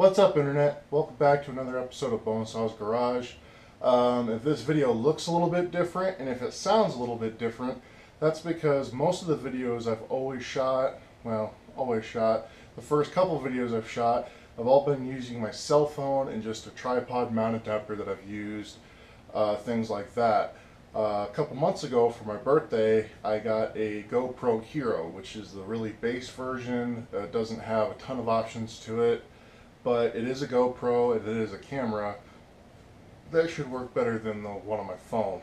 What's up, Internet? Welcome back to another episode of Bonus House Garage. If this video looks a little bit different and if it sounds a little bit different, that's because most of the videos I've always shot, the first couple videos I've shot have all been using my cell phone and just a tripod mount adapter that I've used, things like that. A couple months ago for my birthday, I got a GoPro Hero, which is the really base version. It doesn't have a ton of options to it, but it is a GoPro and it is a camera. That should work better than the one on my phone.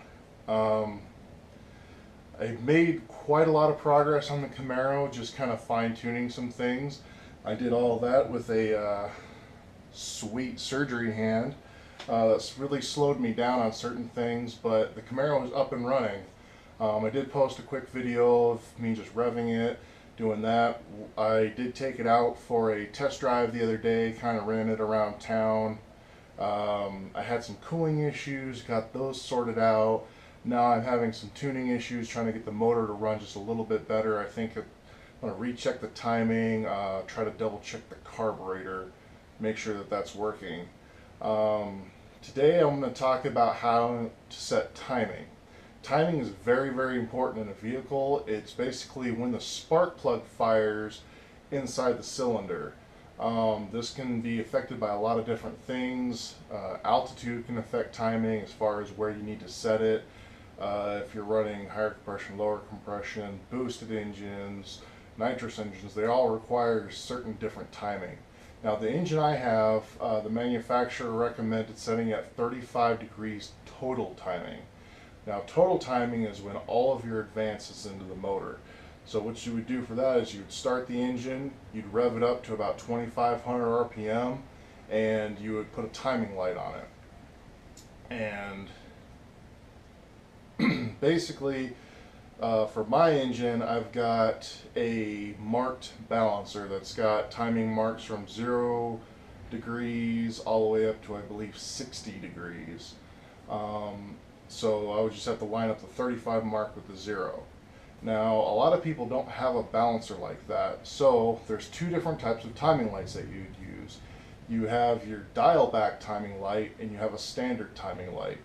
I made quite a lot of progress on the Camaro, just kind of fine-tuning some things. I did all that with a sweet surgery hand. That's really slowed me down on certain things, but the Camaro is up and running. I did post a quick video of me just revving it, doing that. I did take it out for a test drive the other day, kind of ran it around town. I had some cooling issues, got those sorted out. Now I'm having some tuning issues, trying to get the motor to run just a little bit better. I think I'm going to recheck the timing, try to double check the carburetor, make sure that that's working. Today I'm going to talk about how to set timing. Timing is very, very important in a vehicle. It's basically when the spark plug fires inside the cylinder. This can be affected by a lot of different things. Altitude can affect timing as far as where you need to set it. If you're running higher compression, lower compression, boosted engines, nitrous engines, they all require certain different timing. Now the engine I have, the manufacturer recommended setting at 35 degrees total timing. Now total timing is when all of your advance is into the motor. So what you would do for that is you would start the engine, you'd rev it up to about 2,500 RPM, and you would put a timing light on it. And basically, for my engine, I've got a marked balancer that's got timing marks from 0 degrees all the way up to, I believe, 60 degrees. So I would just have to line up the 35 mark with the 0. Now, a lot of people don't have a balancer like that, so there's two different types of timing lights that you'd use. You have your dial back timing light and you have a standard timing light.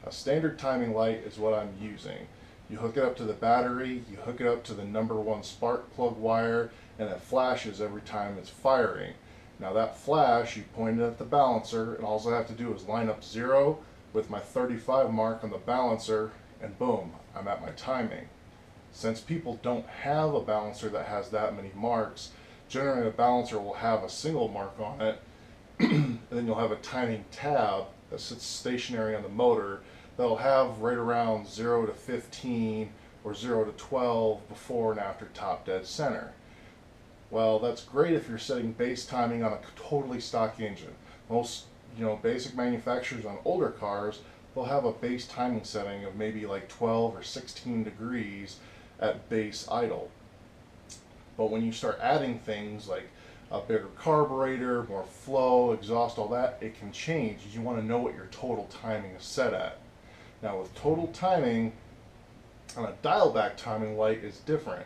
A standard timing light is what I'm using. You hook it up to the battery, you hook it up to the #1 spark plug wire, and it flashes every time it's firing. Now that flash, you point it at the balancer, and all I have to do is line up 0 with my 35 mark on the balancer, and boom, I'm at my timing. Since people don't have a balancer that has that many marks, generally a balancer will have a single mark on it, and then you'll have a timing tab that sits stationary on the motor that'll have right around 0 to 15 or 0 to 12 before and after top dead center. Well, that's great if you're setting base timing on a totally stock engine. Most basic manufacturers on older cars, they'll have a base timing setting of maybe like 12 or 16 degrees at base idle. But when you start adding things like a bigger carburetor, more flow, exhaust, all that, it can change. You want to know what your total timing is set at. Now with total timing, on a dial back timing light is different.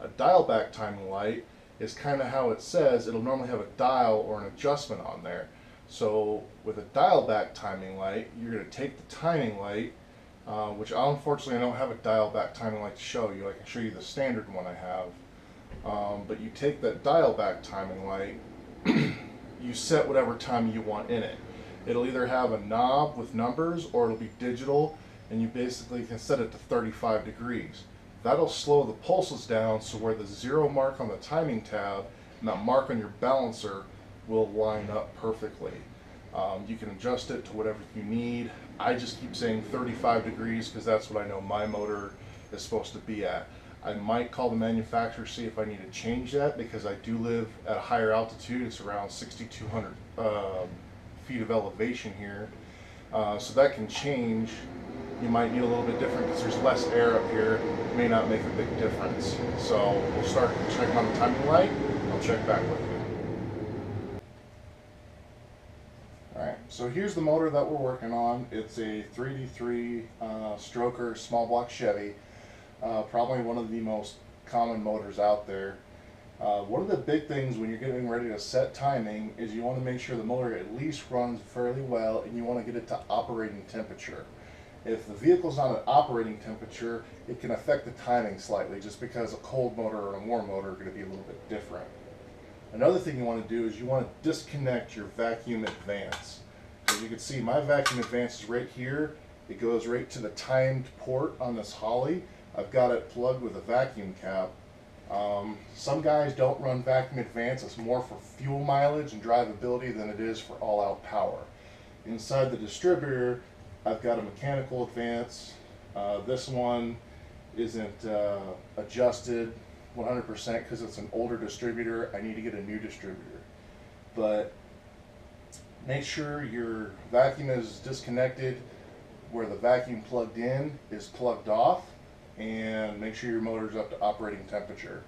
A dial back timing light is kind of how it says. It'll normally have a dial or an adjustment on there. So with a dial back timing light, you're going to take the timing light, which unfortunately I don't have a dial back timing light to show you. I can show you the standard one I have. But you take that dial back timing light, you set whatever time you want in it. It'll either have a knob with numbers or it'll be digital, and you basically can set it to 35 degrees. That'll slow the pulses down so where the 0 mark on the timing tab and that mark on your balancer will line up perfectly. You can adjust it to whatever you need. I just keep saying 35 degrees because that's what I know my motor is supposed to be at. I might call the manufacturer, see if I need to change that, because I do live at a higher altitude. It's around 6,200 feet of elevation here. So that can change. You might need a little bit different because there's less air up here. It may not make a big difference. So we'll start checking on the timing light. I'll check back with you. Alright, so here's the motor that we're working on. It's a 3D3 stroker small block Chevy. Probably one of the most common motors out there. One of the big things when you're getting ready to set timing is you want to make sure the motor at least runs fairly well, and you want to get it to operating temperature. If the vehicle's not at operating temperature, it can affect the timing slightly, just because a cold motor and a warm motor are going to be a little bit different. Another thing you want to do is you want to disconnect your vacuum advance. As you can see, my vacuum advance is right here. It goes right to the timed port on this Holly. I've got it plugged with a vacuum cap. Some guys don't run vacuum advance. It's more for fuel mileage and drivability than it is for all-out power. Inside the distributor, I've got a mechanical advance. This one isn't adjusted 100% because it's an older distributor. I need to get a new distributor. But make sure your vacuum is disconnected where the vacuum plugged in is plugged off, and make sure your motor's up to operating temperature.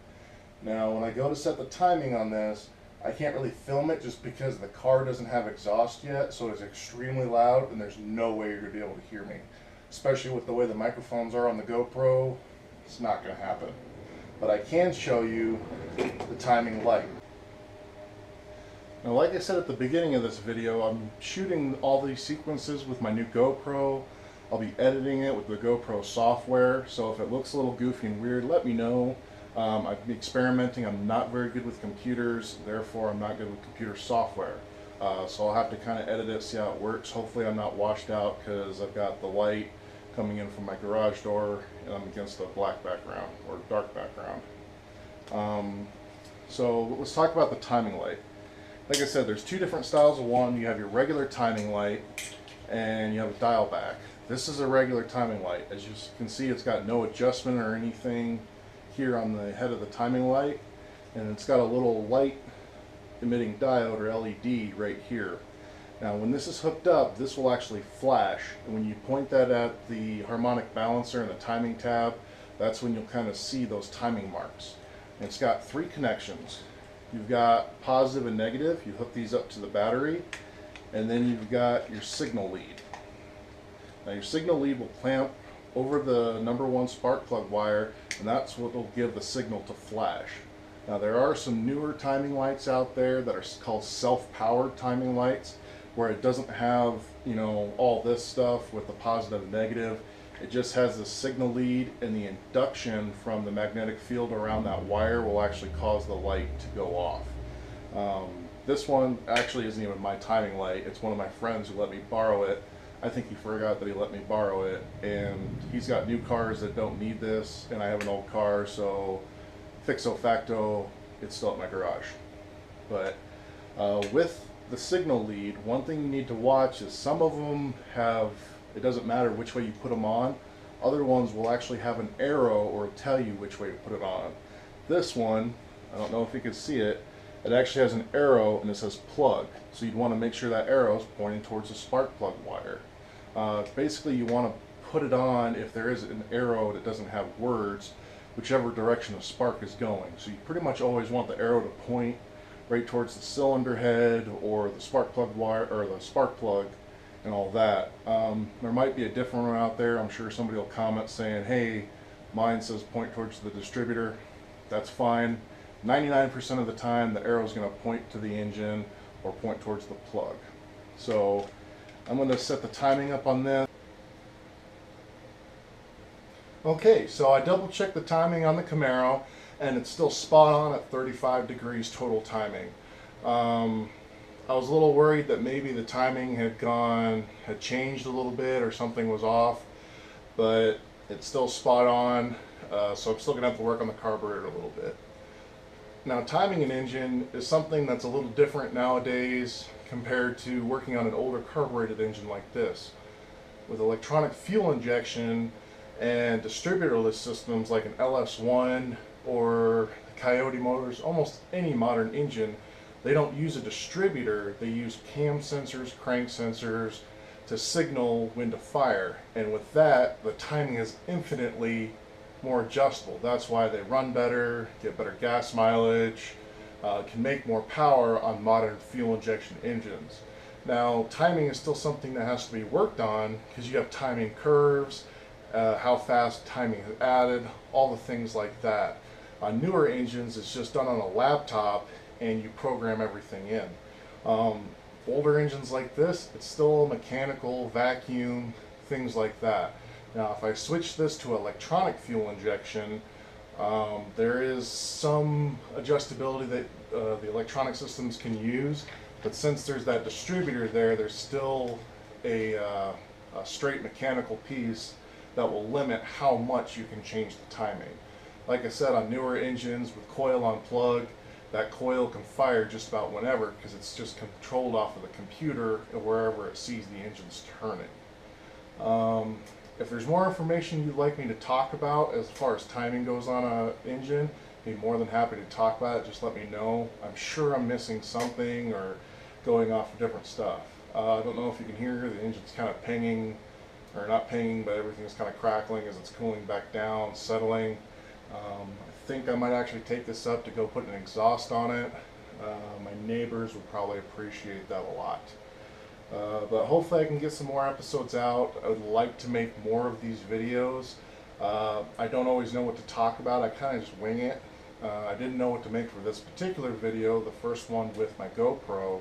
Now when I go to set the timing on this, I can't really film it just because the car doesn't have exhaust yet, so it's extremely loud and there's no way you're going to be able to hear me. Especially with the way the microphones are on the GoPro, it's not going to happen. But I can show you the timing light. Now, like I said at the beginning of this video, I'm shooting all these sequences with my new GoPro. I'll be editing it with the GoPro software, so if it looks a little goofy and weird, let me know. I'm experimenting. I'm not very good with computers, therefore I'm not good with computer software. So I'll have to kind of edit it, see how it works. Hopefully I'm not washed out because I've got the light coming in from my garage door and I'm against a black background or dark background. So let's talk about the timing light. Like I said, there's two different styles of one. You have your regular timing light and you have a dial back. This is a regular timing light. As you can see, it's got no adjustment or anything here on the head of the timing light, and it's got a little light emitting diode or LED right here. Now when this is hooked up, this will actually flash, and when you point that at the harmonic balancer and the timing tab, that's when you'll kind of see those timing marks. And it's got three connections. You've got positive and negative. You hook these up to the battery, and then you've got your signal lead. Now your signal lead will clamp over the #1 spark plug wire, and that's what will give the signal to flash. Now there are some newer timing lights out there that are called self-powered timing lights, where it doesn't have, you know, all this stuff with the positive and negative. It just has the signal lead, and the induction from the magnetic field around that wire will actually cause the light to go off. This one actually isn't even my timing light. It's one of my friends who let me borrow it. I think he forgot that he let me borrow it, and he's got new cars that don't need this, and I have an old car, so fixo facto, it's still at my garage. But with the signal lead, one thing you need to watch is some of them have, it doesn't matter which way you put them on. Other ones will actually have an arrow or tell you which way to put it on. This one, I don't know if you can see it, it actually has an arrow and it says plug. So you'd want to make sure that arrow is pointing towards the spark plug wire. Basically you want to put it on if there is an arrow that doesn't have words, whichever direction the spark is going. So you pretty much always want the arrow to point right towards the cylinder head or the spark plug wire or the spark plug and all that. There might be a different one out there. I'm sure somebody will comment saying, hey, mine says point towards the distributor. That's fine. 99% of the time the arrow is going to point to the engine or point towards the plug. So I'm going to set the timing up on this. Okay, so I double checked the timing on the Camaro, and it's still spot on at 35 degrees total timing. I was a little worried that maybe the timing had changed a little bit or something was off, but it's still spot on, so I'm still going to have to work on the carburetor a little bit. Now, timing an engine is something that's a little different nowadays compared to working on an older carbureted engine like this. With electronic fuel injection and distributorless systems like an LS1 or Coyote motors, almost any modern engine, they don't use a distributor. They use cam sensors, crank sensors to signal when to fire. And with that, the timing is infinitely more adjustable. That's why they run better, get better gas mileage, can make more power on modern fuel injection engines. Now, timing is still something that has to be worked on because you have timing curves, how fast timing is added, all the things like that. On newer engines, it's just done on a laptop and you program everything in. Older engines like this, it's still mechanical, vacuum, things like that. Now, if I switch this to electronic fuel injection, there is some adjustability that the electronic systems can use, but since there's that distributor there, there's still a straight mechanical piece that will limit how much you can change the timing. Like I said, on newer engines with coil on plug, that coil can fire just about whenever because it's just controlled off of the computer wherever it sees the engine's turning. If there's more information you'd like me to talk about as far as timing goes on an engine, I'd be more than happy to talk about it. Just let me know. I'm sure I'm missing something or going off of different stuff. I don't know if you can hear the engine's kind of pinging, or not pinging, but everything's kind of crackling as it's cooling back down, settling. I think I might actually take this up to go put an exhaust on it. My neighbors would probably appreciate that a lot. But hopefully I can get some more episodes out. I would like to make more of these videos. I don't always know what to talk about. I kind of just wing it. I didn't know what to make for this particular video, the first one with my GoPro.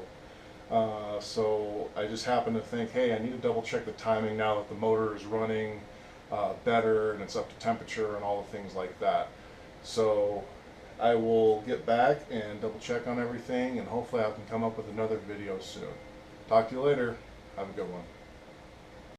So I just happened to think, hey, I need to double check the timing now that the motor is running better and it's up to temperature and all the things like that. So I will get back and double check on everything, and hopefully I can come up with another video soon. Talk to you later. Have a good one.